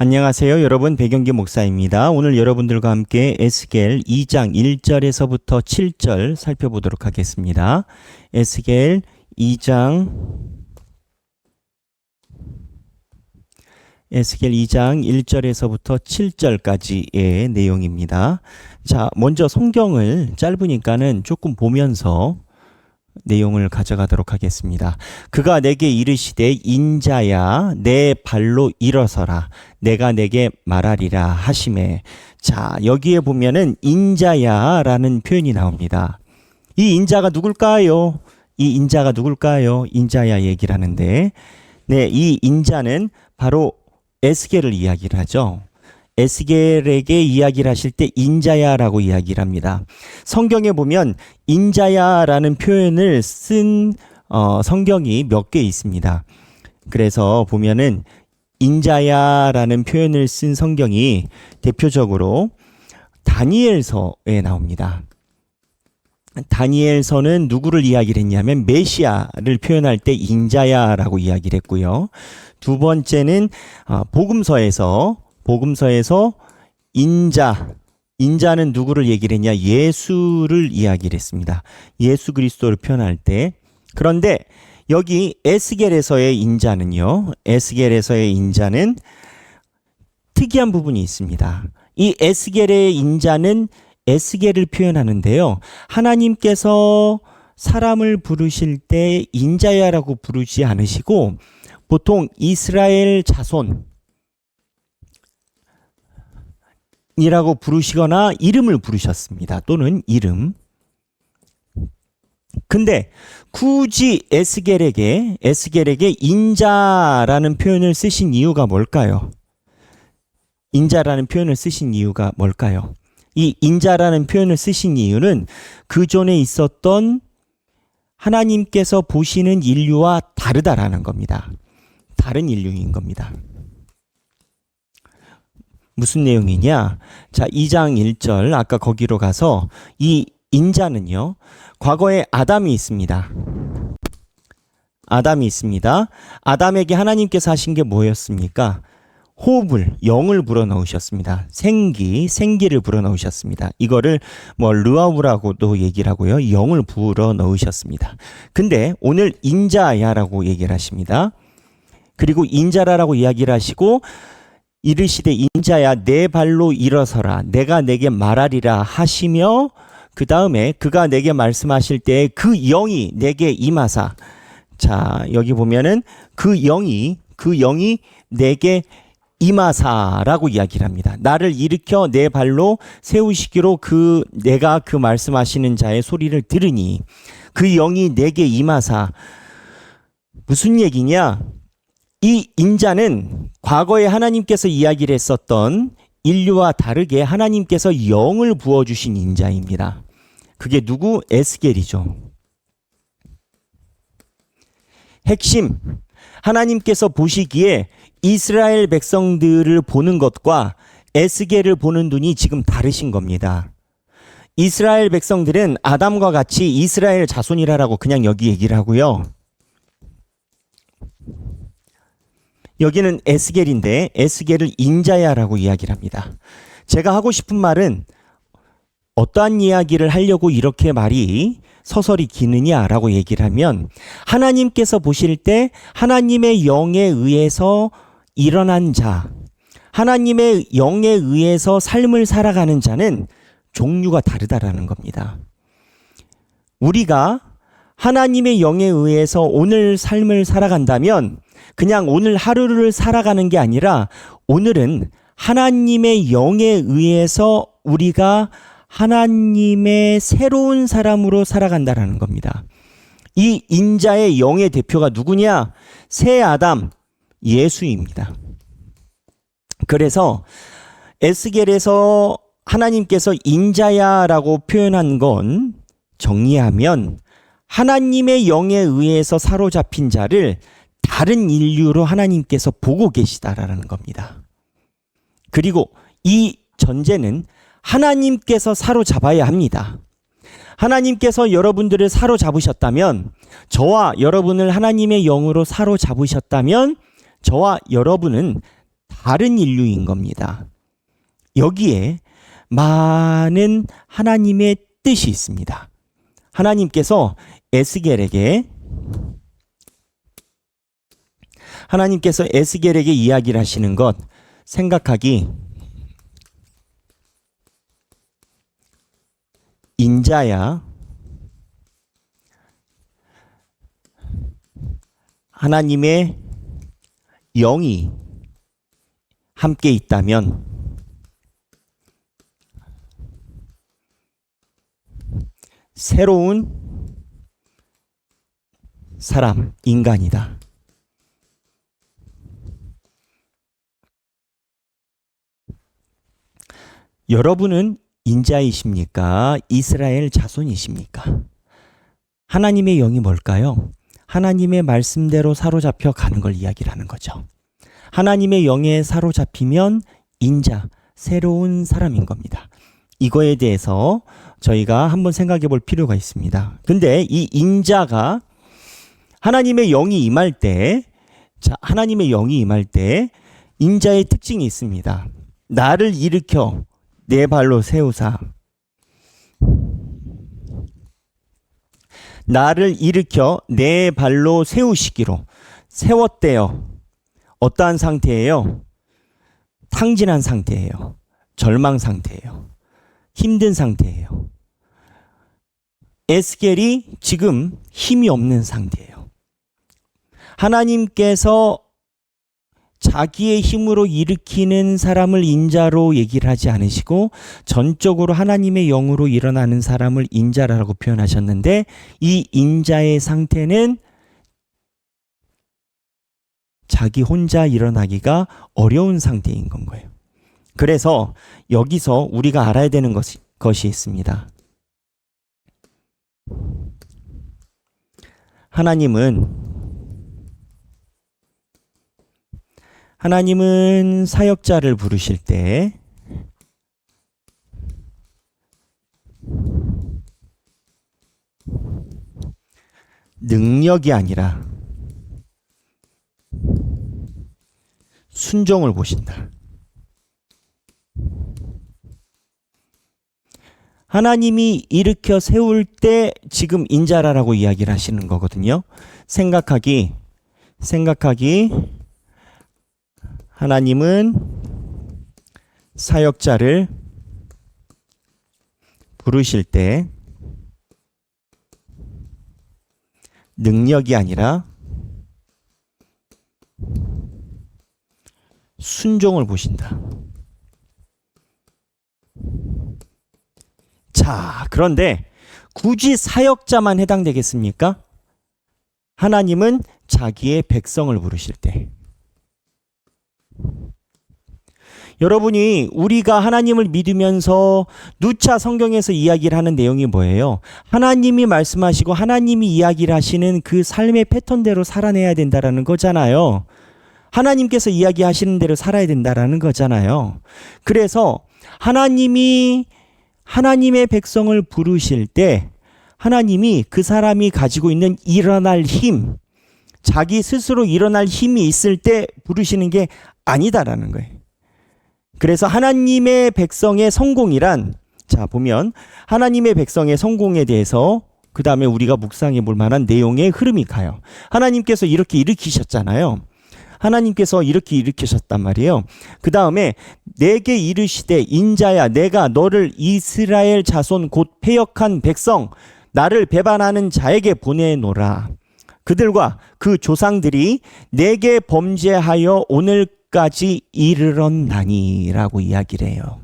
안녕하세요. 여러분, 백영기 목사입니다. 오늘 여러분들과 함께 에스겔 2장 1절에서부터 7절 살펴보도록 하겠습니다. 에스겔 2장 1절에서부터 7절까지의 내용입니다. 자, 먼저 성경을 짧으니까는 조금 보면서 내용을 가져가도록 하겠습니다. 그가 내게 이르시되 인자야 내 발로 일어서라 내가 내게 말하리라 하시매. 자, 여기에 보면은 인자야 라는 표현이 나옵니다. 이 인자가 누굴까요? 인자야 얘기를 하는데, 네, 이 인자는 바로 에스겔을 이야기를 하죠. 에스겔에게 이야기를 하실 때 인자야라고 이야기를 합니다. 성경에 보면 인자야라는 표현을 쓴 성경이 몇 개 있습니다. 그래서 보면은 인자야라는 표현을 쓴 성경이 대표적으로 다니엘서에 나옵니다. 다니엘서는 누구를 이야기를 했냐면 메시아를 표현할 때 인자야라고 이야기를 했고요. 두 번째는 복음서에서 인자는 누구를 얘기를 했냐? 예수를 이야기를 했습니다. 예수 그리스도를 표현할 때. 그런데 여기 에스겔에서의 인자는 특이한 부분이 있습니다. 이 에스겔의 인자는 에스겔을 표현하는데요. 하나님께서 사람을 부르실 때 인자야라고 부르지 않으시고 보통 이스라엘 자손 이라고 부르시거나 이름을 부르셨습니다. 또는 이름. 근데 굳이 에스겔에게 인자라는 표현을 쓰신 이유가 뭘까요? 이 인자라는 표현을 쓰신 이유는 그 전에 있었던 하나님께서 보시는 인류와 다르다라는 겁니다. 다른 인류인 겁니다. 무슨 내용이냐? 자, 2장 1절 아까 거기로 가서 이 인자는요. 과거에 아담이 있습니다. 아담에게 하나님께서 하신 게 뭐였습니까? 호흡을, 영을 불어넣으셨습니다. 생기를 불어넣으셨습니다. 이거를 르아우라고도 얘기를 하고요. 영을 불어넣으셨습니다. 근데 오늘 인자야라고 얘기를 하십니다. 그리고 인자라고 이야기를 하시고 이르시되 인자야 내 발로 일어서라 내가 내게 말하리라 하시며, 그 다음에 그가 내게 말씀하실 때 그 영이 내게 임하사. 자, 여기 보면은 그 영이 내게 임하사라고 이야기를 합니다. 나를 일으켜 내 발로 세우시기로 내가 그 말씀하시는 자의 소리를 들으니 그 영이 내게 임하사. 무슨 얘기냐? 이 인자는 과거에 하나님께서 이야기를 했었던 인류와 다르게 하나님께서 영을 부어주신 인자입니다. 그게 누구? 에스겔이죠. 핵심, 하나님께서 보시기에 이스라엘 백성들을 보는 것과 에스겔을 보는 눈이 지금 다르신 겁니다. 이스라엘 백성들은 아담과 같이 이스라엘 자손이라고 그냥 여기 얘기를 하고요. 여기는 에스겔인데 에스겔을 인자야라고 이야기를 합니다. 제가 하고 싶은 말은 어떠한 이야기를 하려고 이렇게 말이 서서히 기느냐라고 얘기를 하면, 하나님께서 보실 때 하나님의 영에 의해서 일어난 자, 하나님의 영에 의해서 삶을 살아가는 자는 종류가 다르다라는 겁니다. 우리가 하나님의 영에 의해서 오늘 삶을 살아간다면 그냥 오늘 하루를 살아가는 게 아니라 오늘은 하나님의 영에 의해서 우리가 하나님의 새로운 사람으로 살아간다라는 겁니다. 이 인자의 영의 대표가 누구냐? 새 아담, 예수입니다. 그래서 에스겔에서 하나님께서 인자야라고 표현한 건 정리하면 하나님의 영에 의해서 사로잡힌 자를 다른 인류로 하나님께서 보고 계시다라는 겁니다. 그리고 이 전제는 하나님께서 사로잡아야 합니다. 하나님께서 여러분들을 사로잡으셨다면, 저와 여러분을 하나님의 영으로 사로잡으셨다면 저와 여러분은 다른 인류인 겁니다. 여기에 많은 하나님의 뜻이 있습니다. 하나님께서 에스겔에게 이야기를 하시는 것 생각하기 인자야 하나님의 영이 함께 있다면 새로운 사람, 인간이다. 여러분은 인자이십니까? 이스라엘 자손이십니까? 하나님의 영이 뭘까요? 하나님의 말씀대로 사로잡혀 가는 걸 이야기를 하는 거죠. 하나님의 영에 사로잡히면 인자, 새로운 사람인 겁니다. 이거에 대해서 저희가 한번 생각해 볼 필요가 있습니다. 근데 이 인자가 하나님의 영이 임할 때, 인자의 특징이 있습니다. 나를 일으켜 내 발로 세우사. 나를 일으켜 내 발로 세우시기로. 세웠대요. 어떠한 상태예요? 탕진한 상태예요. 절망 상태예요. 힘든 상태예요. 에스겔이 지금 힘이 없는 상태예요. 하나님께서 자기의 힘으로 일으키는 사람을 인자로 얘기를 하지 않으시고 전적으로 하나님의 영으로 일어나는 사람을 인자라고 표현하셨는데, 이 인자의 상태는 자기 혼자 일어나기가 어려운 상태인 건 거예요. 그래서 여기서 우리가 알아야 되는 것이 있습니다. 하나님은 사역자를 부르실 때 능력이 아니라 순종을 보신다. 하나님이 일으켜 세울 때 지금 인자라라고 이야기를 하시는 거거든요. 생각하기 하나님은 사역자를 부르실 때 능력이 아니라 순종을 보신다. 자, 그런데 굳이 사역자만 해당되겠습니까? 하나님은 자기의 백성을 부르실 때. 여러분이 우리가 하나님을 믿으면서 누차 성경에서 이야기를 하는 내용이 뭐예요? 하나님이 말씀하시고 하나님이 이야기를 하시는 그 삶의 패턴대로 살아내야 된다라는 거잖아요. 하나님께서 이야기하시는 대로 살아야 된다라는 거잖아요. 그래서 하나님이 하나님의 백성을 부르실 때 하나님이 그 사람이 가지고 있는 일어날 힘, 자기 스스로 일어날 힘이 있을 때 부르시는 게 아니다라는 거예요. 그래서 하나님의 백성의 성공이란, 자 보면 하나님의 백성의 성공에 대해서 그 다음에 우리가 묵상해 볼 만한 내용의 흐름이 가요. 하나님께서 이렇게 일으키셨잖아요. 하나님께서 이렇게 일으키셨단 말이에요. 그 다음에 내게 이르시되 인자야 내가 너를 이스라엘 자손 곧 패역한 백성 나를 배반하는 자에게 보내노라. 그들과 그 조상들이 내게 범죄하여 오늘까지 이르렀나니라고 이야기를 해요.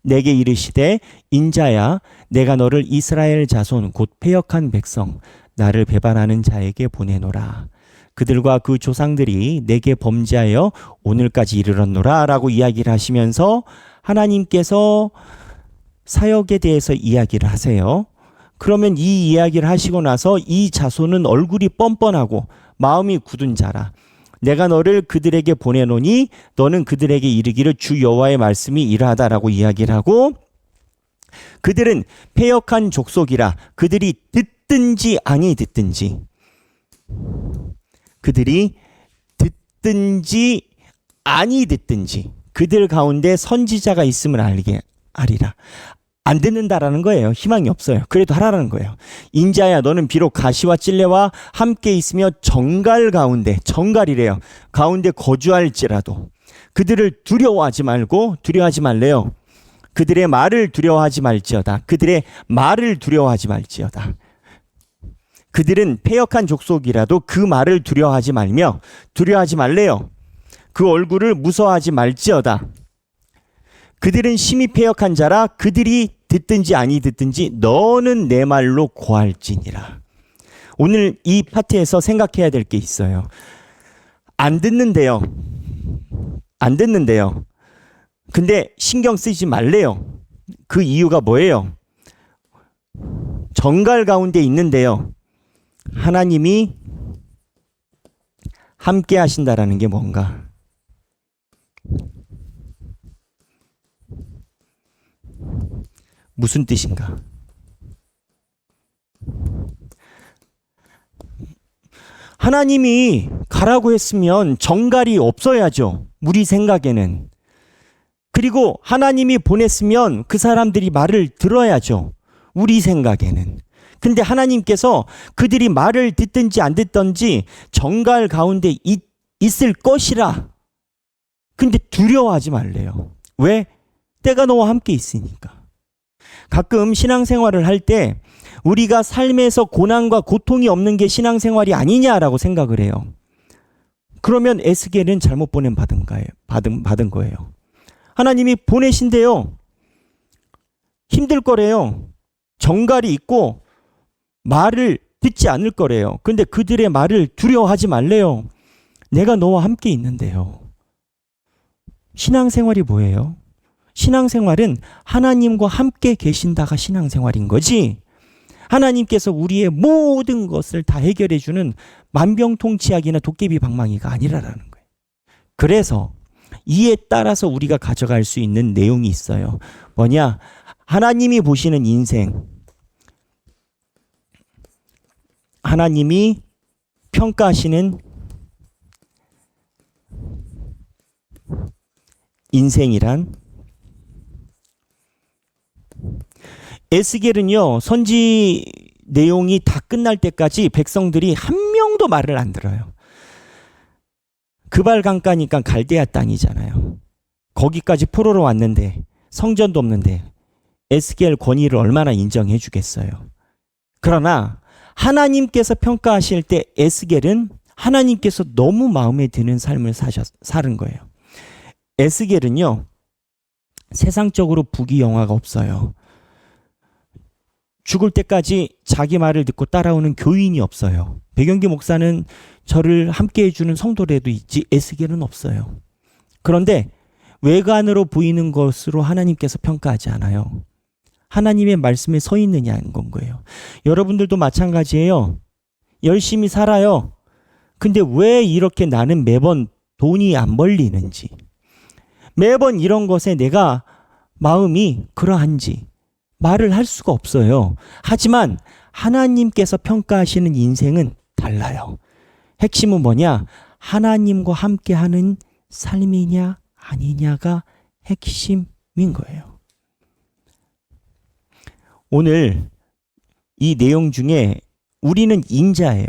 내게 이르시되 인자야 내가 너를 이스라엘 자손 곧 패역한 백성 나를 배반하는 자에게 보내노라. 그들과 그 조상들이 내게 범죄하여 오늘까지 이르렀노라 라고 이야기를 하시면서 하나님께서 사역에 대해서 이야기를 하세요. 그러면 이 이야기를 하시고 나서 이 자손은 얼굴이 뻔뻔하고 마음이 굳은 자라. 내가 너를 그들에게 보내노니 너는 그들에게 이르기를 주 여호와의 말씀이 이러하다라고 이야기를 하고, 그들은 패역한 족속이라. 그들이 듣든지 아니 듣든지, 그들이 듣든지 아니 듣든지 그들 가운데 선지자가 있음을 알리라. 안 듣는다라는 거예요. 희망이 없어요. 그래도 하라는 거예요. 인자야 너는 비록 가시와 찔레와 함께 있으며 정갈 가운데, 정갈이래요. 가운데 거주할지라도 그들을 두려워하지 말래요. 그들의 말을 두려워하지 말지어다. 그들의 말을 두려워하지 말지어다. 그들은 패역한 족속이라도 그 말을 두려워하지 말래요. 그 얼굴을 무서워하지 말지어다. 그들은 심히 패역한 자라. 그들이 듣든지 아니 듣든지 너는 내 말로 고할지니라. 오늘 이 파트에서 생각해야 될 게 있어요. 안 듣는데요. 근데 신경 쓰지 말래요. 그 이유가 뭐예요? 정갈 가운데 있는데요. 하나님이 함께 하신다라는 게 뭔가? 무슨 뜻인가? 하나님이 가라고 했으면 정갈이 없어야죠. 우리 생각에는. 그리고 하나님이 보냈으면 그 사람들이 말을 들어야죠. 우리 생각에는. 근데 하나님께서 그들이 말을 듣든지 안 듣든지 정갈 가운데 있을 것이라. 근데 두려워하지 말래요. 왜? 때가 너와 함께 있으니까. 가끔 신앙생활을 할 때 우리가 삶에서 고난과 고통이 없는 게 신앙생활이 아니냐라고 생각을 해요. 그러면 에스겔은 잘못 받은 거예요. 하나님이 보내신대요. 힘들 거래요. 정갈이 있고 말을 듣지 않을 거래요. 근데 그들의 말을 두려워하지 말래요. 내가 너와 함께 있는데요. 신앙생활이 뭐예요? 신앙생활은 하나님과 함께 계신다가 신앙생활인 거지. 하나님께서 우리의 모든 것을 다 해결해 주는 만병통치약이나 도깨비 방망이가 아니라라는 거예요. 그래서 이에 따라서 우리가 가져갈 수 있는 내용이 있어요. 뭐냐? 하나님이 보시는 인생, 하나님이 평가하시는 인생이란, 에스겔은요, 선지 내용이 다 끝날 때까지 백성들이 한 명도 말을 안 들어요. 그발 강가니까 갈대아 땅이잖아요. 거기까지 포로로 왔는데 성전도 없는데 에스겔 권위를 얼마나 인정해 주겠어요. 그러나 하나님께서 평가하실 때 에스겔은 하나님께서 너무 마음에 드는 삶을 사는 거예요. 에스겔은요, 세상적으로 부귀영화가 없어요. 죽을 때까지 자기 말을 듣고 따라오는 교인이 없어요. 백영기 목사는 저를 함께 해주는 성도라도 있지 에스겔은 없어요. 그런데 외관으로 보이는 것으로 하나님께서 평가하지 않아요. 하나님의 말씀에 서 있느냐는 건 거예요. 여러분들도 마찬가지예요. 열심히 살아요. 근데 왜 이렇게 나는 매번 돈이 안 벌리는지, 매번 이런 것에 내가 마음이 그러한지 말을 할 수가 없어요. 하지만 하나님께서 평가하시는 인생은 달라요. 핵심은 뭐냐? 하나님과 함께하는 삶이냐 아니냐가 핵심인 거예요. 오늘 이 내용 중에 우리는 인자예요.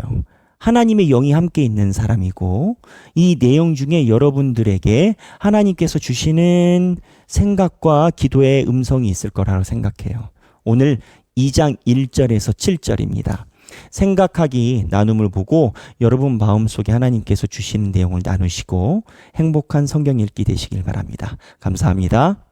하나님의 영이 함께 있는 사람이고, 이 내용 중에 여러분들에게 하나님께서 주시는 생각과 기도의 음성이 있을 거라고 생각해요. 오늘 2장 1절에서 7절입니다. 생각하기 나눔을 보고 여러분 마음속에 하나님께서 주시는 내용을 나누시고 행복한 성경 읽기 되시길 바랍니다. 감사합니다.